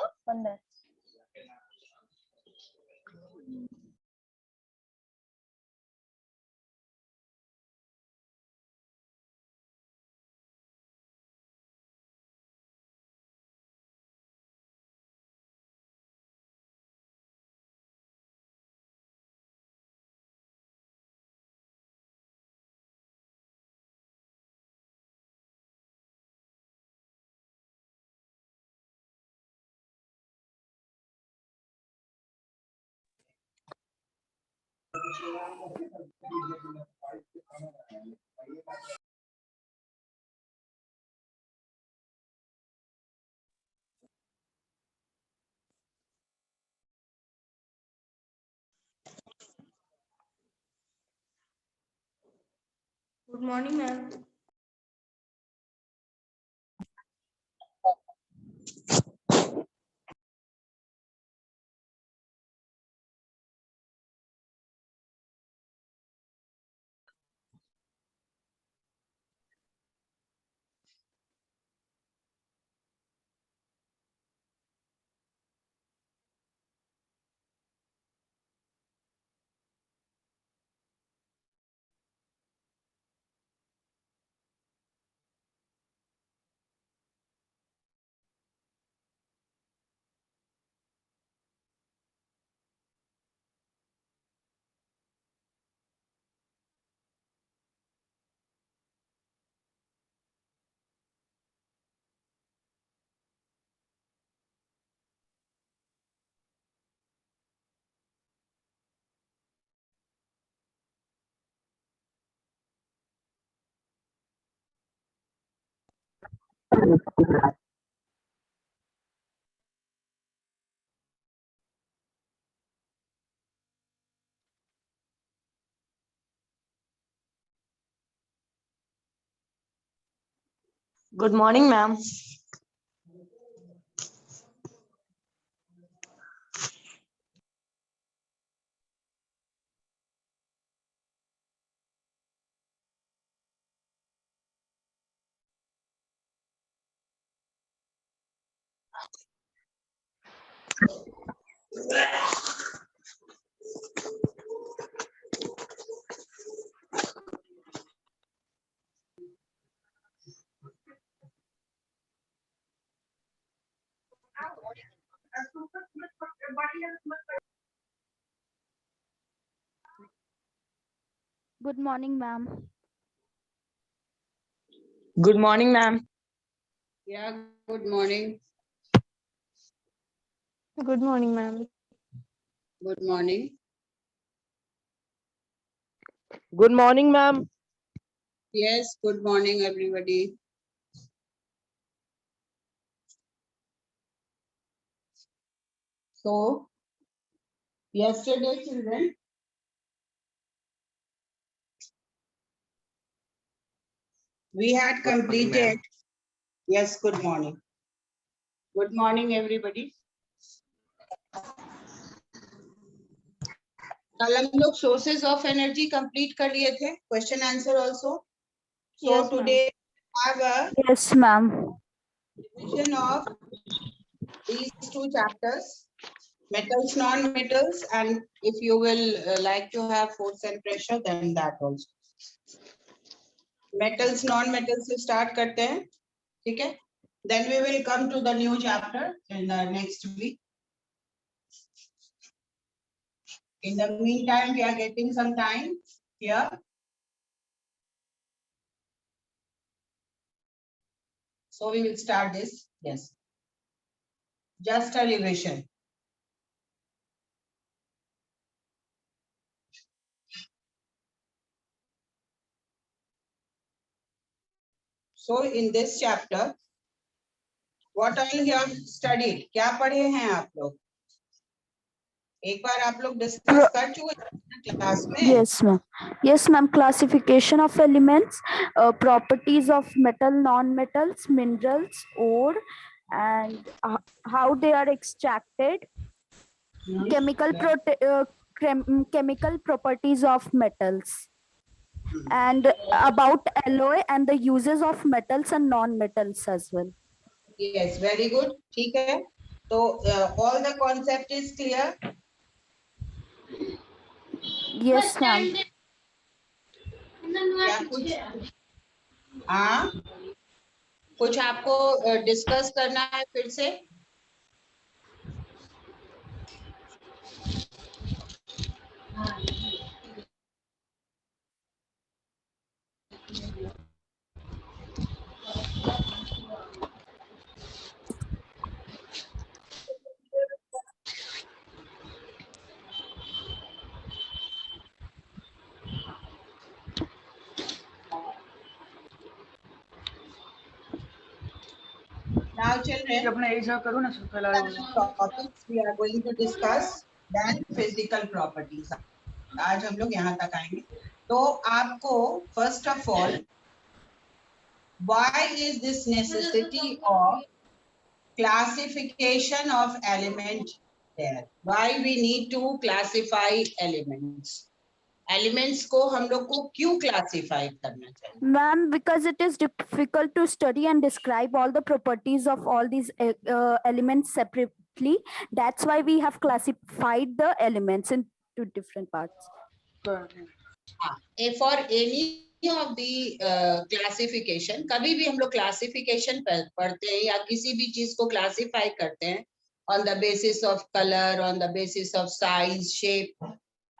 बंद है। Good morning, ma'am. Good morning, ma'am. Good morning, ma'am. Good morning, ma'am. Yeah, good morning. Good morning, ma'am. Good morning. Good morning, ma'am. Yes, good morning, everybody. So, yesterday, children, we had completed. Yes, good morning. Good morning, everybody. कल हम लोग sources of energy complete कर लिए थे. Question answer also. So Yes, ma'am. today we have a Yes, ma'am. revision of these two chapters, metals, non-metals, and if you will like to have force and pressure, then that also. Metals, non-metals से start करते हैं, ठीक है? Then we will come to the new chapter in the next week. In the meantime, we are getting some time here. So we will start this. Yes. Just a revision. So in this chapter, what all you have studied? क्या पढ़े हैं आप लोग? एक बार आप लोग discuss कर चुके क्लास में? Yes, ma'am. Yes, ma'am. Classification of elements, properties of metal, non-metals, minerals, ore, and how they are extracted. Chemical chemical properties of metals, and about alloy and the uses of metals and non-metals as well. Yes, very good. ठीक है. So all the concept is clear. Yes, ma'am. क्या कुछ हाँ कुछ आपको discuss करना है फिर से? Now children, topics we are going to discuss then physical properties. आज हम लोग यहाँ तक आएंगे. तो आपको first of all, why is this necessity of classification of element there? Why we need to classify elements? Elements को हम लोग को क्यों classify करना चाहिए? Ma'am, because it is difficult to study and describe all the properties of all these elements separately. That's why we have classified the elements into different parts. For any of the classification, कभी भी हम लोग classification पढ़ते हैं या किसी भी चीज को classify करते हैं on the basis of color, on the basis of size, shape.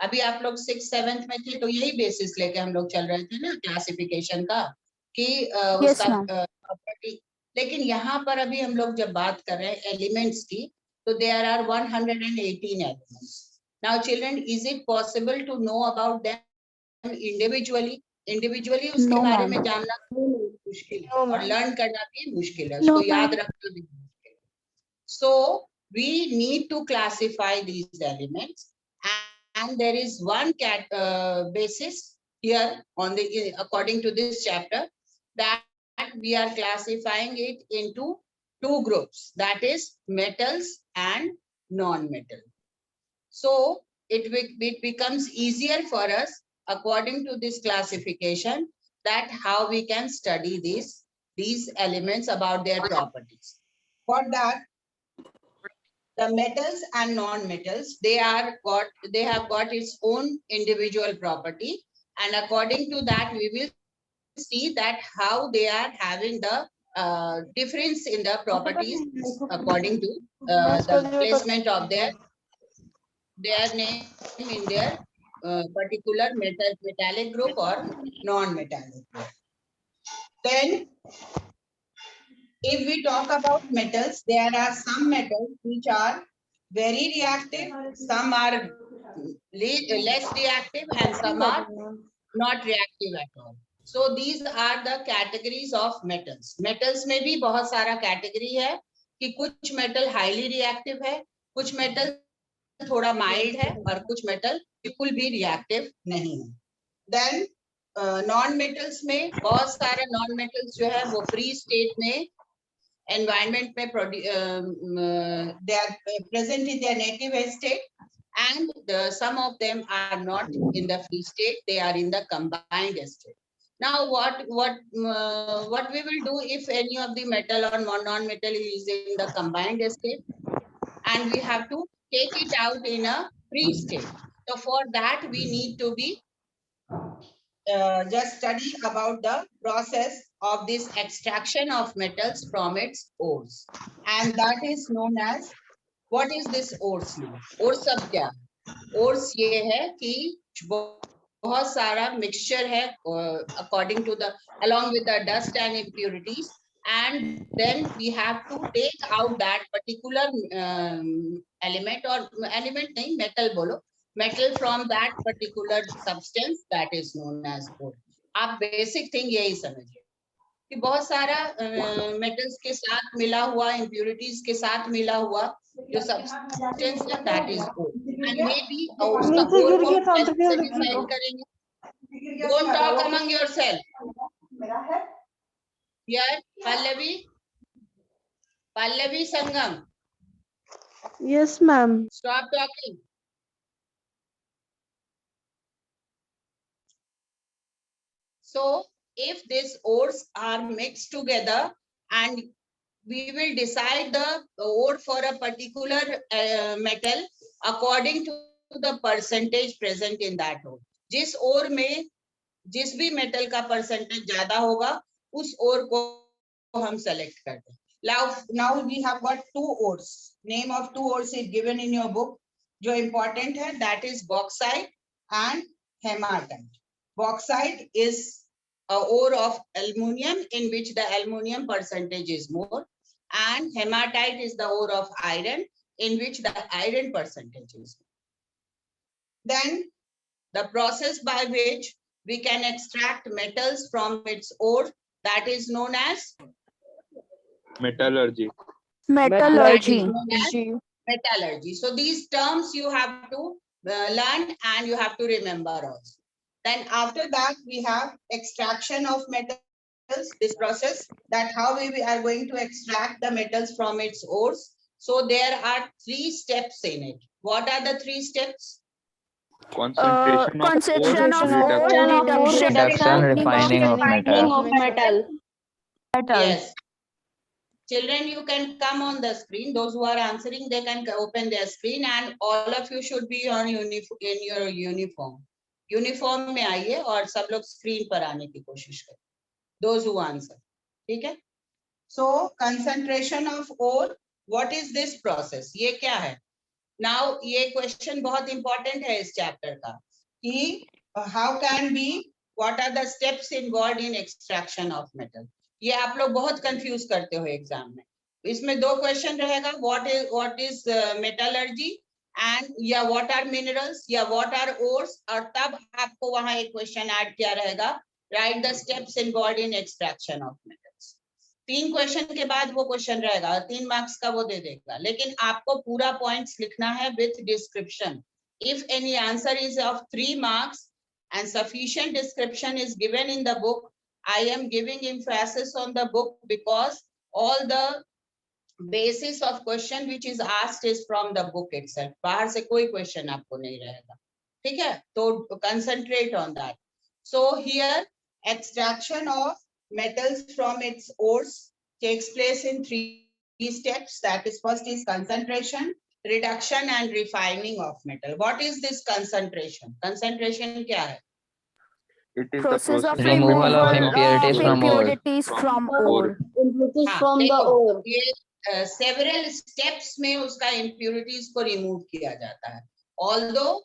अभी आप लोग 6th 7th में थे तो यही basis लेके हम लोग चल रहे थे ना classification का कि Yes, उसका ma'am. property. लेकिन यहाँ पर अभी हम लोग जब बात कर रहे हैं elements की तो there are 118 elements. Now children, is it possible to know about them individually उसके No, बारे ma'am. में जानना मुश्किल है और लर्न करना भी मुश्किल है, No, उसको याद ma'am. रखना भी मुश्किल है. So we need to classify these elements and there is one basis here on the according to this chapter that we are classifying it into two groups, that is metals and non-metal. So it becomes easier for us according to this classification that how we can study these elements about their properties. For that, the metals and non-metals, they have got its own individual property, and according to that we will see that how they are having the difference in the properties according to the placement of their name in their particular metallic group or non-metallic group. Then, if we talk about metals, there are some metals which are very reactive, some are less reactive, and some are not reactive at all. So these are the categories of metals. Metals में भी बहुत सारा category है कि कुछ metal highly reactive है, कुछ metal थोड़ा माइल्ड है और कुछ मेटल बिल्कुल भी रिएक्टिव नहीं है. देन नॉन मेटल्स में बहुत सारे नॉन मेटल्स जो है वो फ्री स्टेट में एनवायरनमेंट में they are present in their native state and some of them are not in the free state, they are in the combined state. Now what we will do if any of the metal or non-metal is in the combined state and we have to take it out in a free state. So for that we need to be just study about the process of this extraction of metals from its ores, and that is known as, what is this ores now? Ores सब क्या? Ores ये है कि बहुत सारा mixture है according to the along with the dust and impurities, and then we have to take out that particular element or element नहीं metal बोलो, metal from that particular substance, that is known as ore. आप basic thing यही समझिए कि बहुत सारा metals के साथ मिला हुआ, impurities के साथ मिला हुआ जो substance है, that is ore. And maybe उसका ore को कैसे decide करेंगे? Don't talk among yourself. Here, Pallavi Sangam. Yes, ma'am. Stop talking. So if these ores are mixed together and we will decide the ore for a particular metal according to the percentage present in that ore. जिस ore में जिस भी metal का percentage ज्यादा होगा उस ore को हम select करते हैं. Now we have got two ores. Name of two ores is given in your book. जो important है that is bauxite and hematite. Bauxite is a ore of aluminium in which the aluminium percentage is more, and hematite is the ore of iron in which the iron percentage is more. Then the process by which we can extract metals from its ore, that is known as Metallurgy. Metallurgy. metallurgy. So these terms you have to learn and you have to remember also. Then after that we have extraction of metals, this process, that how we are going to extract the metals from its ores. So there are 3 steps in it. What are the 3 steps? Concentration of ore, Reduction, refining of metal. Yes. Children, you can come on the screen. Those who are answering, they can open their screen, and all of you should be on in your uniform. Uniform में आइए और सब लोग screen पर आने की कोशिश करें. Those who answer, ठीक है? So concentration of ore. What is this process? ये क्या है? Now ये question बहुत important है इस chapter का कि how can be, what are the steps involved in extraction of metal? ये आप लोग बहुत कंफ्यूज करते हो एग्जाम में. इसमें 2 क्वेश्चन रहेगा, what is metallurgy and या what are minerals या what are ores, और तब आपको वहां एक क्वेश्चन ऐड किया रहेगा, write the steps involved in extraction of metals. 3 question के बाद वो क्वेश्चन रहेगा, 3 मार्क्स का वो दे देगा, लेकिन आपको पूरा पॉइंट्स लिखना है with description. If any answer is of 3 marks and sufficient description is given in the book, I am giving emphasis on the book because all the basis of question which is asked is from the book itself. बाहर से कोई question आपको नहीं रहेगा, ठीक है? तो concentrate on that. So here extraction of metals from its ores takes place in 3 steps. That is, first is concentration, reduction and refining of metal. What is this concentration? Concentration क्या है? It is Process of Removal of impurities from ore. impurities from ore. हाँ, from the देखो, ore. ये several steps में उसका impurities को remove किया जाता है. Although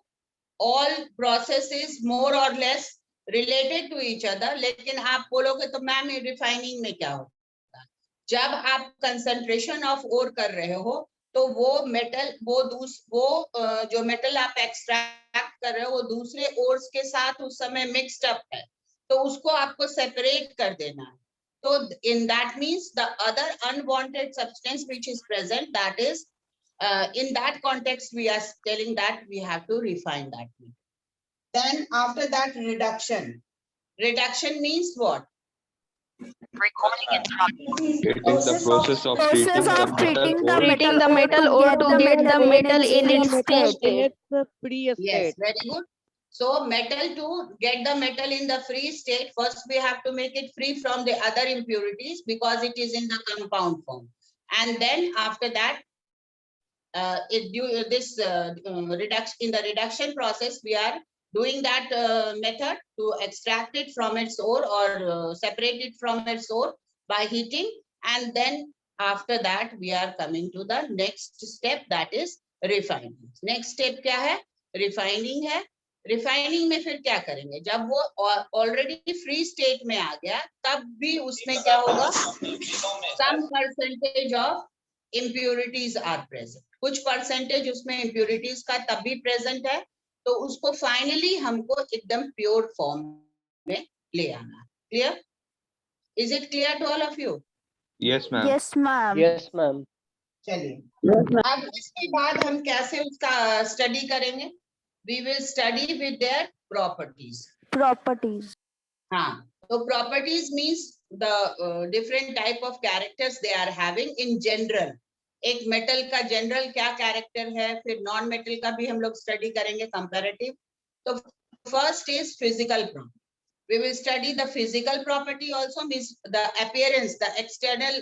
all processes more or less related to each other, लेकिन आप बोलोगे तो मैम refining में क्या होता है? जब आप concentration of ore कर रहे हो तो वो मेटल वो जो मेटल आप एक्सट्रैक्ट कर रहे हो वो दूसरे ओर्स के साथ उस समय मिक्स्ड अप है, तो उसको आपको सेपरेट कर देना है. तो in that means the other unwanted substance which is present, that is in that context we are telling that we have to refine that. Then after that reduction. Reduction means what? It is the process of treating the Treating the metal ore to get the metal in its free state. Yes, very good. So metal, to get the metal in the free state, first we have to make it free from the other impurities because it is in the compound form. And then after that, in the reduction process, we are doing that method to extract it from its ore or separate it from its ore by heating. And then after that, we are coming to the next step, that is refining. Next step क्या है? Refining है. Refining में फिर क्या करेंगे? जब वो already free state में आ गया, तब भी उसमें क्या होगा? Some percentage of impurities are present. कुछ percentage उसमें impurities का तब भी present है, तो उसको finally हमको एकदम pure form में ले आना. Clear? Is it clear to all of you? Yes, ma'am. Yes, ma'am. Yes, ma'am. चलिए, अब इसके बाद हम कैसे उसका स्टडी करेंगे? We will study with their properties. Properties. हाँ, तो properties means the different type of characters they are having in general. एक मेटल का जनरल क्या कैरेक्टर है, फिर नॉन मेटल का भी हम लोग स्टडी करेंगे कंपैरेटिव. तो first is physical property. We will study the physical property also, means the appearance, the external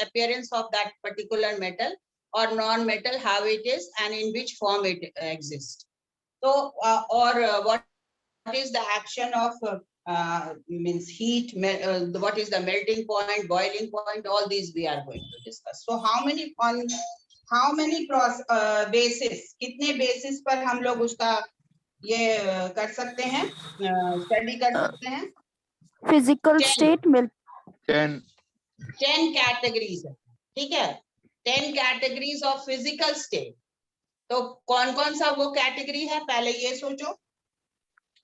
appearance of that particular metal or non-metal, how it is and in which form it exists. So, what is the action of means heat, what is the melting point, boiling point, all these we are going to discuss. So how many basis, कितने basis पर हम लोग उसका ये कर सकते हैं, study कर सकते हैं? Physical 10. state, 10. 10 categories है, ठीक है? 10 categories of physical state. तो कौन कौन सा वो कैटेगरी है, पहले ये सोचो.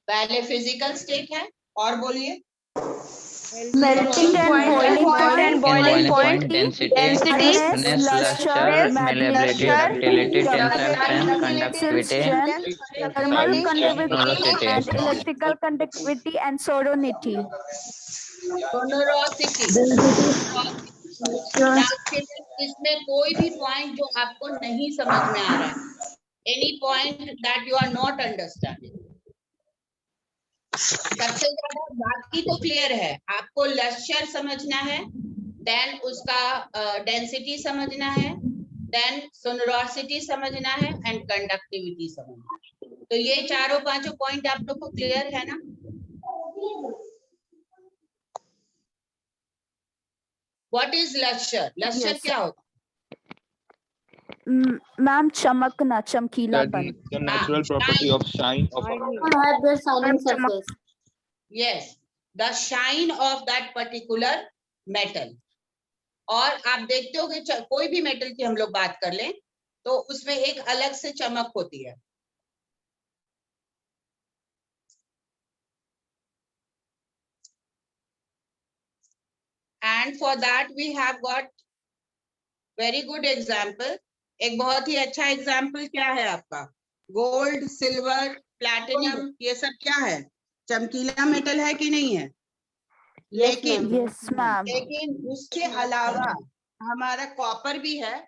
पहले फिजिकल स्टेट है, और बोलिए. melting and boiling point, density, hardness, luster, malleability, ductility, tensile strength, conductivity, thermal conductivity Sonority. and electrical conductivity and sonority. सोनोरोसिटी. इसमें कोई भी पॉइंट जो आपको नहीं समझ में आ रहा है, any point that you are not understanding. सबसे ज्यादा बाकी तो क्लियर है, आपको लस्चर समझना है, देन उसका डेंसिटी समझना है, देन सोनोरोसिटी समझना है एंड कंडक्टिविटी समझना है. तो ये चारों पांचों पॉइंट आप लोग को क्लियर है ना? What is lustre? Lustre Yes. क्या होता ma'am चमकना, चमकीलापन. The natural property of shine of a have the shining surface. है? Yes, the shine of that particular metal. और आप देखते हो कि कोई भी मेटल की हम लोग बात कर लें तो उसमें एक अलग से चमक होती है. And for that we have got very good example. एक बहुत ही अच्छा एग्जाम्पल क्या है आपका? गोल्ड, सिल्वर, प्लैटिनम, ये सब क्या है? चमकीला मेटल है कि नहीं है? लेकिन Yes मैम. उसके अलावा हमारा कॉपर भी है.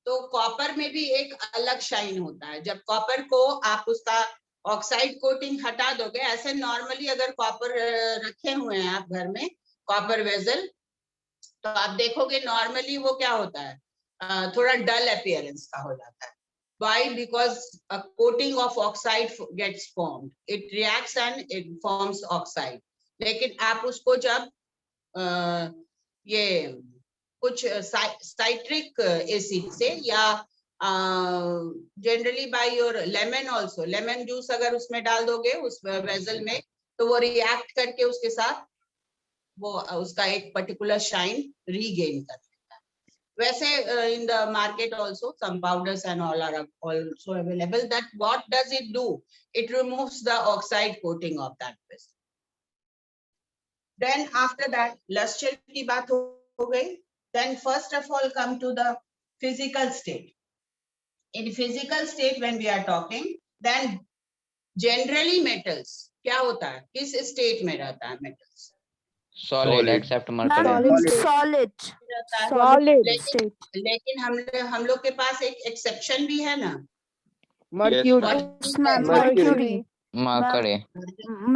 तो कॉपर में भी एक अलग शाइन होता है. जब कॉपर को आप उसका ऑक्साइड कोटिंग हटा दोगे, ऐसे नॉर्मली अगर कॉपर रखे हुए हैं आप घर में, कॉपर वेजल, तो आप देखोगे नॉर्मली वो क्या होता है, थोड़ा डल अपीयरेंस का हो जाता है. Why? Because a coating of oxide gets formed. It reacts and it forms oxide. लेकिन आप उसको जब ये कुछ साइट्रिक एसिड से या generally by your lemon also, lemon juice अगर उसमें डाल दोगे उस वेजल में, तो वो रिएक्ट करके उसके साथ वो उसका एक पर्टिकुलर शाइन रीगेन कर देता है. वैसे in the market also some powders and all are also available. That what does it do? It removes the oxide coating of that vessel. Then after that luster की बात हो गई. Then first of all come to the physical state. In physical state when we are talking, then generally metals क्या होता है, किस state में रहता है metals? Solid, except mercury. Solid state. लेकिन हम लोग के पास एक एक्सेप्शन भी है ना. Mercury. Yes ma'am. Mercury. Mercury.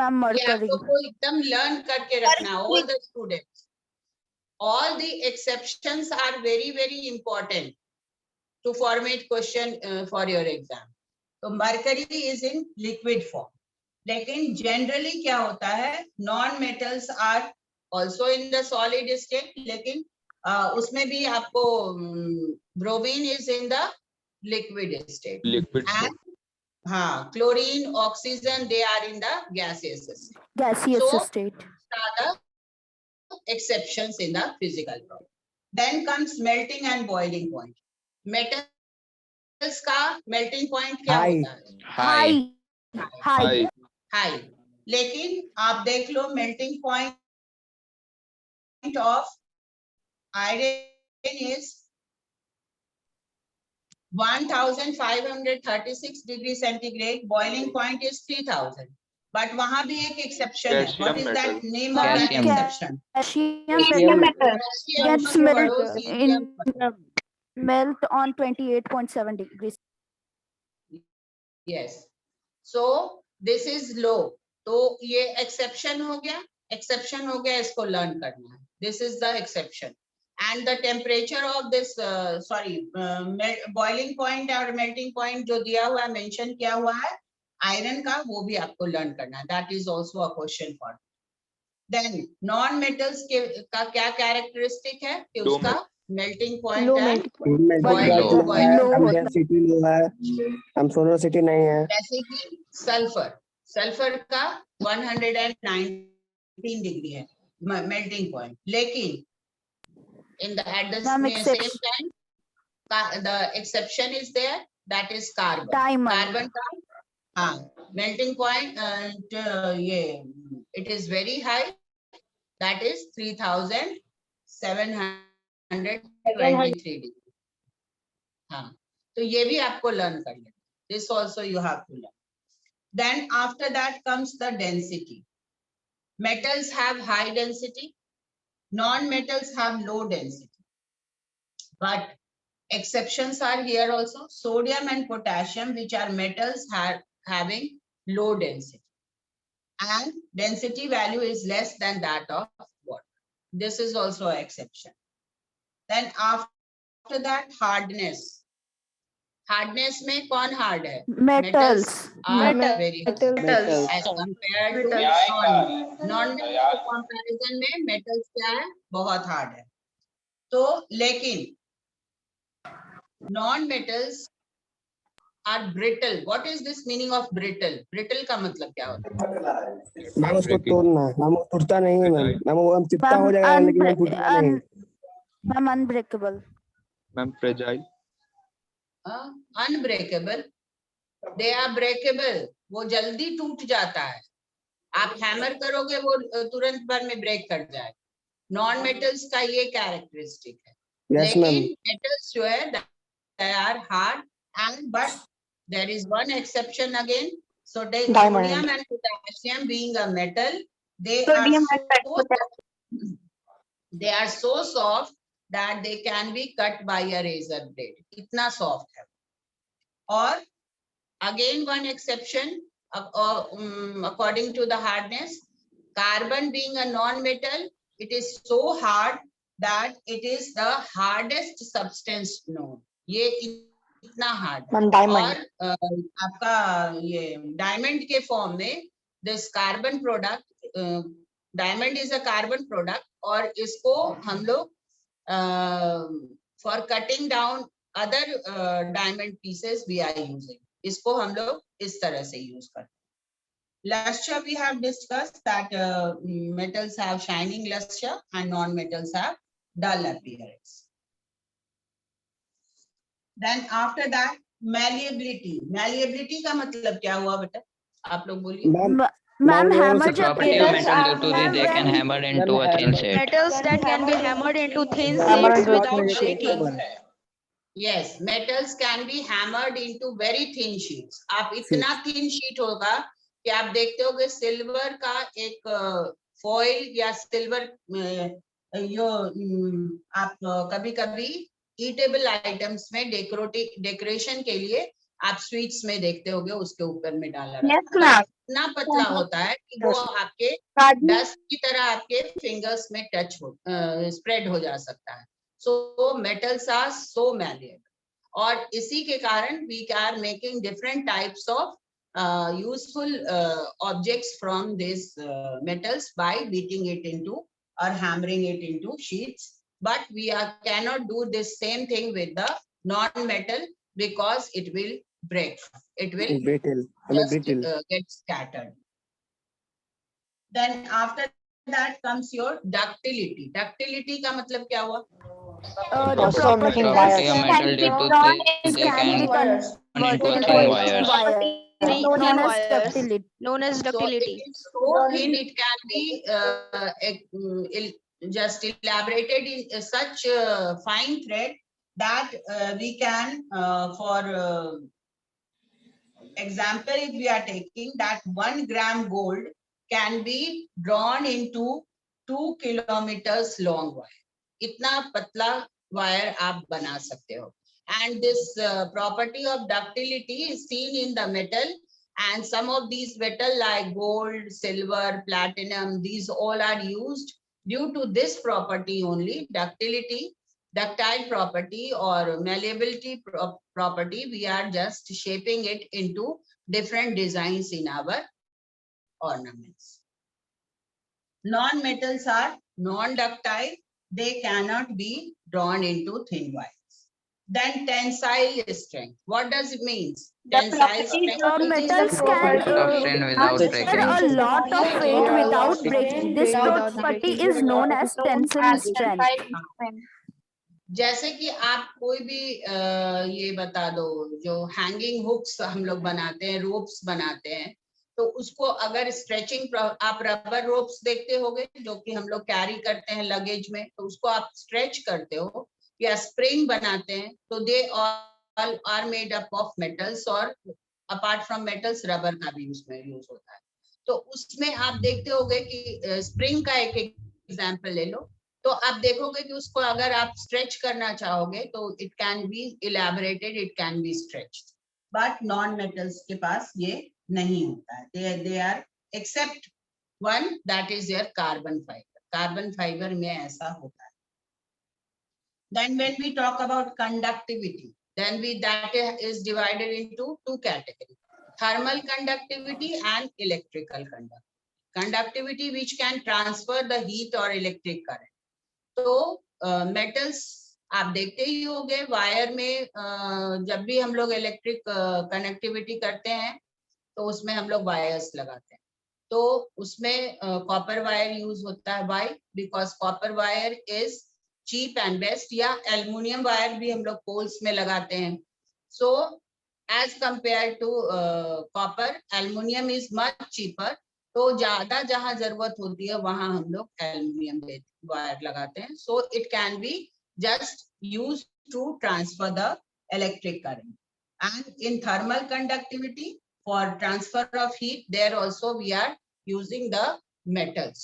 Ma'am ये mercury. आपको एकदम लर्न करके रखना, all the students. All the exceptions are very very important to formate question for your exam. तो mercury is in liquid form. लेकिन generally क्या होता है, non metals are also in the solid state. लेकिन उसमें भी आपको bromine is in the liquid state. liquid state. And हाँ, chlorine, oxygen, they are in the gaseous state. Gaseous So, state. are the exceptions in the physical problem. Then comes melting and boiling point. Metals का melting point क्या High. होता है? High. High. High. लेकिन आप देख लो melting point of iron is 1536 degree centigrade. Boiling point is 3000. But वहाँ भी एक exception है. What is that name of that Calcium. exception? Calcium metal gets Calcium. melt on 28.7 degrees. Yes. So this is low. तो ये exception हो गया, इसको learn करना है. This is the exception. And the temperature of this boiling point और melting point जो दिया हुआ है, मेंशन किया हुआ है आयरन का, वो भी आपको लर्न करना है. That is also a question for. Then non metals के का क्या कैरेक्टरिस्टिक है कि Low उसका मेल्टिंग पॉइंट लो है, मेल्टिंग boiling point. लो होता डेंसिटी लो है, हम सोनोसिटी नहीं है. जैसे कि सल्फर का 119 डिग्री है मेल्टिंग पॉइंट, लेकिन in the at the Ma'am, same time the exception is there, that is carbon. Diamond. Carbon का हाँ melting point ये it is very high, that is 3723 degree. हाँ, तो ये भी आपको लर्न कर लेना. This also you have to learn. Then after that comes the density. Metals have high density, non-metals have low density. But exceptions are here also. Sodium and potassium, which are metals, having low density. And density value is less than that of water. This is also an exception. Then after that, hardness. Hardness में कौन hard है? Metals. are Metals. very hard Metals. as compared to non-metal comparison में metals क्या है? बहुत hard है. तो लेकिन non-metals are brittle. What is this meaning of brittle? Brittle का मतलब क्या होता है? मैम उसको तोड़ना, मैम वो टूटता नहीं है मैम. मैम वो हम चिपटा हो जाएगा लेकिन मैम टूटेगा नहीं. Ma'am, unbreakable. Ma'am, fragile. Unbreakable. They are breakable. वो जल्दी टूट जाता है. आप हैमर करोगे वो तुरंत भर में ब्रेक कर जाएगा. नॉन मेटल्स का ये कैरेक्टरिस्टिक है. Yes ma'am. लेकिन मेटल्स जो है they are hard, and but there is one exception again. So sodium and potassium being a metal, they are so soft that they can be cut by a razor blade. इतना soft है. और again one exception according to the hardness. Carbon being a non-metal, it is so hard that it is the hardest substance known. ये इतना hard. और आपका ये diamond के form में this carbon product, diamond is a carbon product, और इसको हम लोग for cutting down other diamond pieces we are using. इसको हम लोग इस तरह से यूज करते हैं. Luster we have discussed that metals have shining luster and non-metals have dull appearance. Then after that, malleability. Malleability का मतलब क्या हुआ बेटा? आप लोग बोलिए. Ma'am, hammer The property of metal due to this they can hammer into a thin sheet. Metals that can be hammered into thin Hammered sheets into without shaking. Yes, metals can be hammered into very thin sheets. आप इतना thin sheet होगा कि आप देखते होगे silver का एक foil या सिल्वर आप कभी-कभी ईटेबल आइटम्स में डेकोरेशन के लिए आप स्वीट्स में देखते होगे उसके ऊपर में डाला रहता है. इतना पतला होता है कि वो आपके डस्ट की तरह आपके फिंगर्स में टच हो स्प्रेड हो जा सकता है. So metals are so malleable, और इसी के कारण we are making different types of useful objects from these metals by beating it into or hammering it into sheets. But we cannot do this same thing with the non-metal because it will break. It will just get scattered. Then after that comes your ductility. Ductility का मतलब क्या हुआ? The Property of metal due to this they can be turn into a thin wires. Known as ductility. So thin it can be just elaborated in such fine thread that we can, for example, if we are taking that 1 gram gold can be drawn into 2 kilometers long wire. इतना पतला wire आप बना सकते हो. And this property of ductility is seen in the metal And some of these metal like gold, silver, platinum, these all are used due to this property only, ductile property or malleability property. We are just shaping it into different designs in our ornaments. Non-metals are non-ductile. They cannot be drawn into thin wires. Then tensile strength. What does it mean? Tensile strength. Metals can Of strain without transfer breaking. a lot of weight without breaking. This property is known as tensile strength. जैसे कि आप कोई भी ये बता दो, जो hanging hooks हम लोग बनाते हैं, रोप्स बनाते हैं, तो उसको अगर स्ट्रेचिंग, आप रबर रोप्स देखते होगे जो कि हम लोग कैरी करते हैं लगेज में, तो उसको आप स्ट्रेच करते हो या स्प्रिंग बनाते हैं, तो they all are made up of metals, और अपार्ट फ्रॉम मेटल्स रबर का भी उसमें यूज होता है। तो उसमें आप देखते होगे कि स्प्रिंग का एक एग्जांपल ले लो, तो आप देखोगे कि उसको अगर आप स्ट्रेच करना चाहोगे तो it can be elaborated, it can be stretched, but non metals के पास ये नहीं होता है। They are except one, that is their carbon fibre. Carbon fibre में ऐसा होता है। Then when we talk about conductivity, then that is divided into two categories: thermal conductivity and electrical conductivity. Conductivity which can transfer the heat or electric current. तो metals आप देखते ही होंगे, wire में जब भी हम लोग इलेक्ट्रिक कनेक्टिविटी करते हैं तो उसमें हम लोग वायर्स लगाते हैं, तो उसमें कॉपर वायर यूज होता है। Why? Because copper wire is cheap and best, या एल्युमिनियम वायर भी हम लोग पोल्स में लगाते हैं। So as compare to copper, aluminium is much cheaper, तो ज्यादा जहां जरूरत होती है वहां हम लोग एल्युमिनियम वायर लगाते हैं। So it can be just use to transfer the electric current. And in thermal conductivity, for transfer of heat, there also we are using the metals,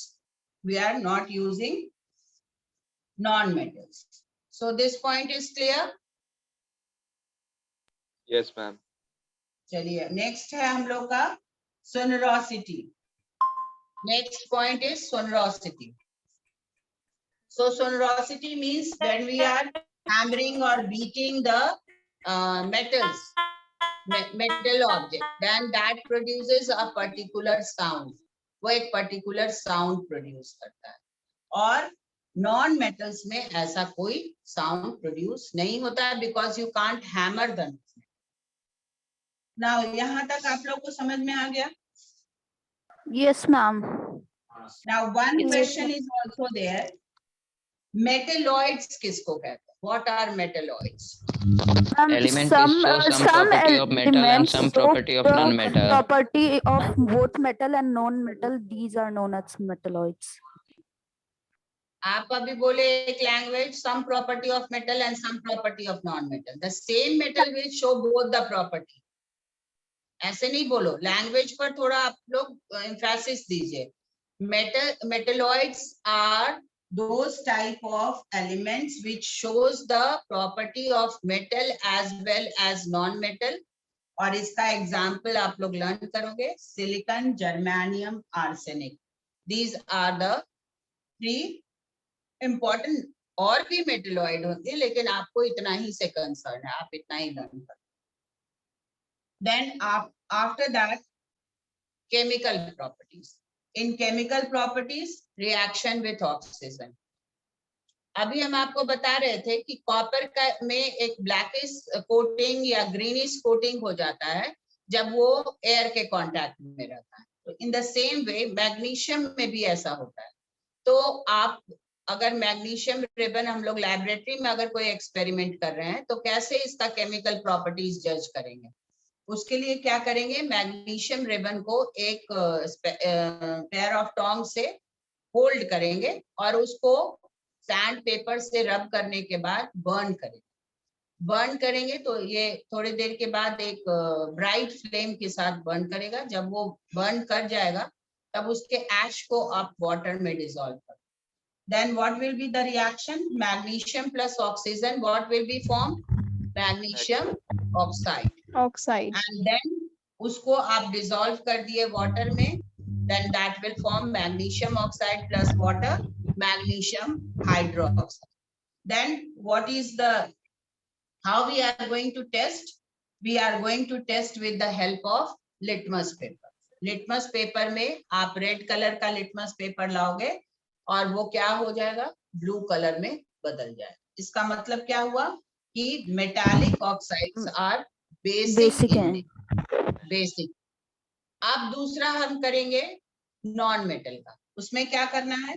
we are not using non-metals. So this point is clear? Yes, ma'am. चलिए next है हम लोग का sonorosity. Next point is sonorosity. So sonorosity means when we are hammering or beating the metals, metal object, then that produces a particular sound. वो एक particular sound produce करता है, और नॉन मेटल्स में ऐसा कोई साउंड प्रोड्यूस नहीं होता है, because you can't hammer the note. Now यहाँ तक आप लोग को समझ में आ गया? Yes, ma'am. Now one question is also there, metalloids किसको कहते हैं? What are metalloids? Element is some property of metal and some property of non-metal. Property of both metal and non-metal, these are known as metalloids. आप अभी बोले एक language, sum property of metal and sum property of non metal. The same metal will show both the property. ऐसे नहीं बोलो, language पर थोड़ा आप लोग एम्फेसिस दीजिए। Metalloids are those type of elements which shows the property of metal as well as non-metal, और इसका एग्जाम्पल आप लोग लर्न करोगे, silicon, germanium, arsenic. These are the three important, और भी मेटलॉइड होंगे लेकिन आपको इतना ही से कंसर्न है, आप इतना ही लर्न करो। Then after that, chemical properties. In chemical properties, reaction with oxygen. अभी हम आपको बता रहे थे कि कॉपर का में एक ब्लैकिश कोटिंग या ग्रीनिश कोटिंग हो जाता है जब वो एयर के कांटेक्ट में रहता है। तो in the same way magnesium में भी ऐसा होता है। तो आप अगर मैग्नीशियम रिबन, हम लोग लैबोरेटरी में अगर कोई एक्सपेरिमेंट कर रहे हैं तो कैसे इसका केमिकल प्रॉपर्टीज जज करेंगे? उसके लिए क्या करेंगे, मैग्नीशियम रिबन को एक पेयर ऑफ टोंग से होल्ड करेंगे और उसको सैंड पेपर से रब करने के बाद बर्न करेंगे तो ये थोड़ी देर के बाद एक ब्राइट फ्लेम के साथ बर्न करेगा। जब वो बर्न कर जाएगा तब उसके ऐश को आप वाटर में डिसॉल्व कर। Then what will be the reaction? Magnesium plus oxygen, what will be formed? Magnesium oxide. Oxide. And then उसको आप डिसॉल्व कर दिए वाटर में, then that will form magnesium oxide plus water, magnesium hydroxide. Then what is the, how we are going to test? We are going to test with the help of litmus paper. Litmus paper में आप red colour का litmus paper लाओगे और वो क्या हो जाएगा, blue colour में बदल जाएगा। इसका मतलब क्या हुआ कि metallic oxides are basic in basic. अब दूसरा हम करेंगे नॉन मेटल का। उसमें क्या करना है,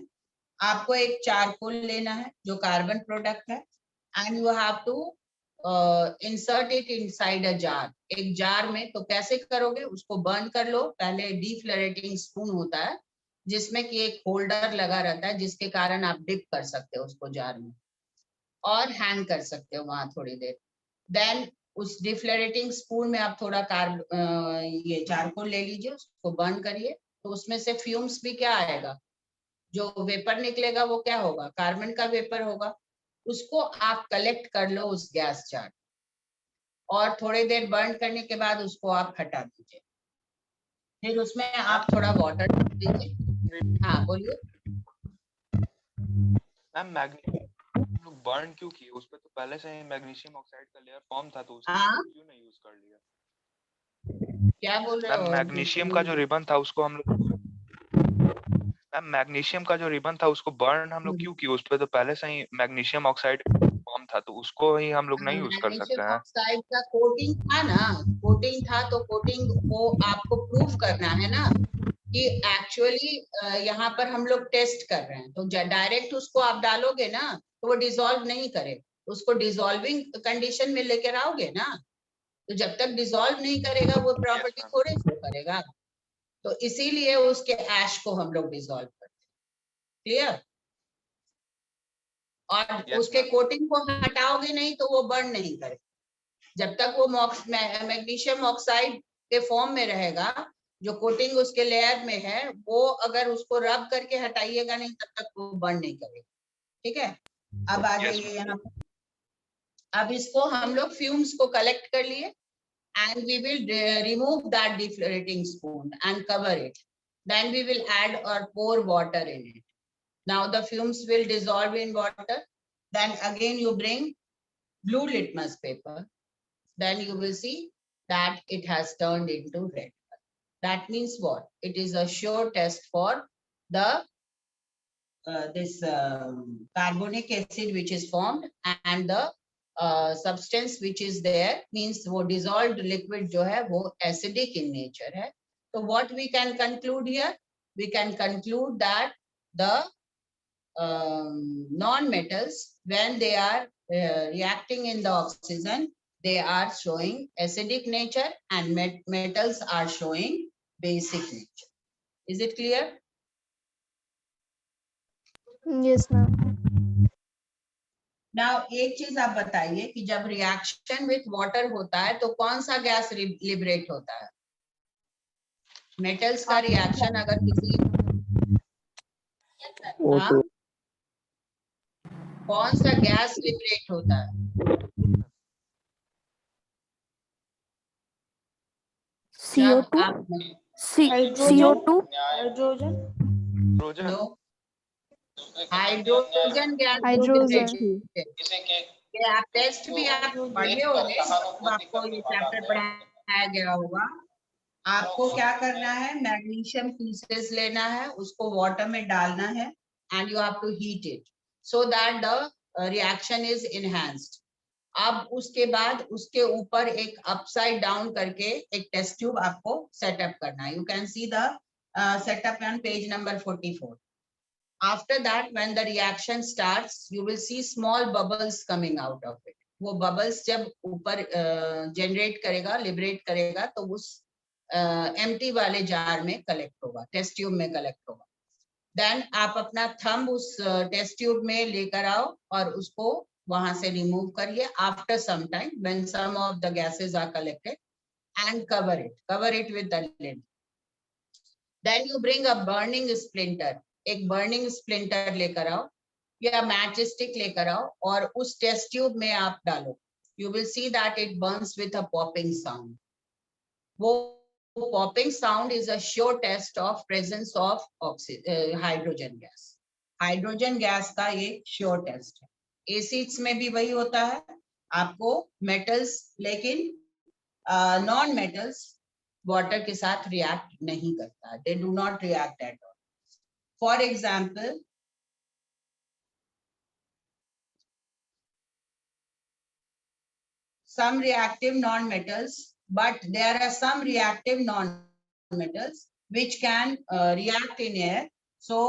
आपको एक चारकोल लेना है जो कार्बन प्रोडक्ट है, and you have to insert it inside a jar. एक जार में तो कैसे करोगे, उसको बर्न कर लो। पहले डीफ्लोरेटिंग स्पून होता है जिसमें कि एक होल्डर लगा रहता है जिसके कारण आप डिप कर सकते हो उसको जार में और हैंग कर सकते हो वहां थोड़ी देर। देन उस डिफ्लोरेटिंग स्पून में आप थोड़ा ये चारकोल ले लीजिए, उसको बर्न करिए, तो उसमें से फ्यूम्स भी क्या आएगा, जो वेपर निकलेगा वो क्या होगा, कार्बन का वेपर होगा। उसको आप कलेक्ट कर लो उस गैस जार, और थोड़ी देर बर्न करने के बाद उसको आप हटा दीजिए। फिर उसमें आप थोड़ा वाटर डाल दीजिए। हाँ बोलिए। मैम मैग्नीशियम लोग बर्न क्यों किए? उस पे तो पहले से ही मैग्नीशियम ऑक्साइड का लेयर फॉर्म था, तो उसको क्यों नहीं यूज कर लिया? क्या बोल रहे हो? मैम मैग्नीशियम का जो रिबन था उसको हम लोग मैग्नीशियम का जो रिबन था उसको बर्न हम लोग क्यों किए? उस पे तो पहले से ही मैग्नीशियम ऑक्साइड फॉर्म था, तो उसको ही हम लोग नहीं यूज कर सकते हैं? ऑक्साइड का कोटिंग था ना, कोटिंग था, तो कोटिंग को आपको प्रूफ करना है ना कि एक्चुअली यहाँ पर हम लोग टेस्ट कर रहे हैं। तो डायरेक्ट उसको आप डालोगे ना तो वो डिसॉल्व नहीं करे, उसको डिसॉल्विंग कंडीशन में लेकर आओगे ना। तो जब तक डिसॉल्व नहीं करेगा वो प्रॉपर्टी थोड़े शो करेगा। तो इसीलिए उसके ऐश को हम लोग डिसॉल्व करते हैं। क्लियर? और उसके कोटिंग को हटाओगे नहीं तो वो बर्न नहीं करेगा। जब तक वो मैग्नीशियम ऑक्साइड के फॉर्म में रहेगा, जो कोटिंग उसके लेयर में है वो अगर उसको रब करके हटाइएगा नहीं तब तक वो बर्न नहीं करेगा। ठीक है, अब आ जाइए यहाँ पर। अब इसको हम लोग फ्यूम्स को कलेक्ट कर लिए, and we will remove that deflating spoon and cover it. Then we will add or pour water in it. Now the fumes will dissolve in water. Then again you bring blue litmus paper. Then you will see that it has turned into red. That means what? It is a sure test for the this carbonic acid which is formed, and the substance which is there means वो dissolved liquid जो है वो acidic in nature है। तो what we can conclude here? We can conclude that the non-metals, when they are reacting in the oxygen, they are showing acidic nature, and metals are showing basic nature. Is it clear? Yes, ma'am. Now एक चीज आप बताइए कि जब reaction with water होता है तो कौन सा गैस लिबरेट होता है? मेटल्स का रिएक्शन अगर किसी कौन सा गैस लिबरेट होता है? CO2 hydrogen gas. Hydrogen. आप टेस्ट भी आप पढ़े होंगे, तो आपको ये चैप्टर पढ़ाया गया होगा। आपको क्या करना है, मैग्नीशियम पीसेस लेना है, उसको वाटर में डालना है, and you have to heat it so that the reaction is enhanced. अब उसके बाद उसके ऊपर एक अपसाइड डाउन करके एक टेस्ट ट्यूब आपको सेटअप करना है। You can see the setup on page number 44. After that, when the reaction starts, you will see small bubbles coming out of it. वो bubbles जब ऊपर generate करेगा, liberate करेगा, तो उस empty वाले jar में collect होगा, test tube में collect होगा। Then आप अपना thumb उस test tube में लेकर आओ और उसको वहां से remove करिए after some time when some of the gases are collected, and cover it with the lid. Then you bring a burning splinter. एक बर्निंग स्प्लिंटर लेकर आओ या मैच स्टिक लेकर आओ और उस टेस्ट ट्यूब में आप डालो। You will see that it Burns with a popping sound. वो popping sound is a sure test of presence of hydrogen gas. Hydrogen gas का ये श्योर टेस्ट है। एसिड्स में भी वही होता है, आपको मेटल्स, लेकिन नॉन मेटल्स वाटर के साथ रिएक्ट नहीं करता, they do not react at all. For example, some reactive non-metals, but there are some reactive non-metals which can react in air. So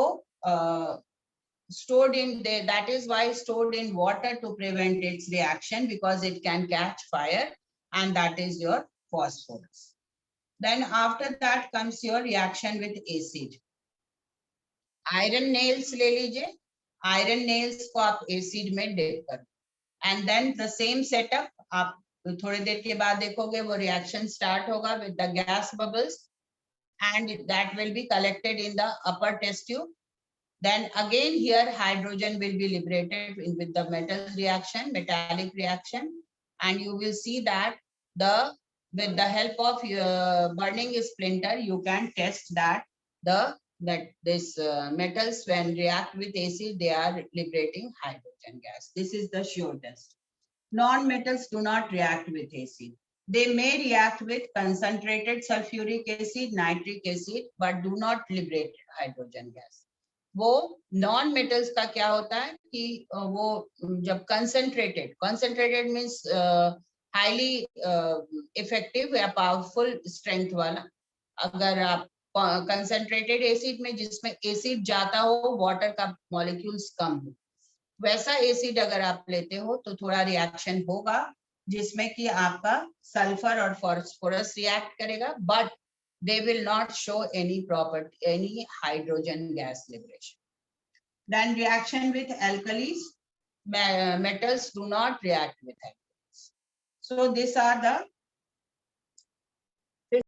stored in there, that is why stored in water to prevent its reaction, because it can catch fire, and that is your phosphorus. Then after that comes your reaction with acid. Iron nails ले लीजिए, iron nails को आप acid में dip कर, and then the same setup, आप थोड़ी देर के बाद देखोगे वो reaction start होगा with the gas bubbles, and that will be collected in the upper test tube. Then again here hydrogen will be liberated with the metallic reaction, and you will see that with the help of your burning splinter, you can test that this metals when react with acid, they are liberating hydrogen gas. This is the sure test. Non-metals do not react with acid. They may react with concentrated sulfuric acid, nitric acid, but do not liberate hydrogen gas. वो non metals का क्या होता है कि वो जब concentrated means highly effective या powerful strength वाला, अगर आप कंसंट्रेटेड एसिड में जिसमें एसिड जाता हो, वाटर का मॉलिक्यूल्स कम हो, वैसा एसिड अगर आप लेते हो तो थोड़ा रिएक्शन होगा जिसमें कि आपका सल्फर और फॉस्फोरस रिएक्ट करेगा, but they will not show any hydrogen gas liberation. Then reaction with alkalis, metals do not react with alkalis. So these are the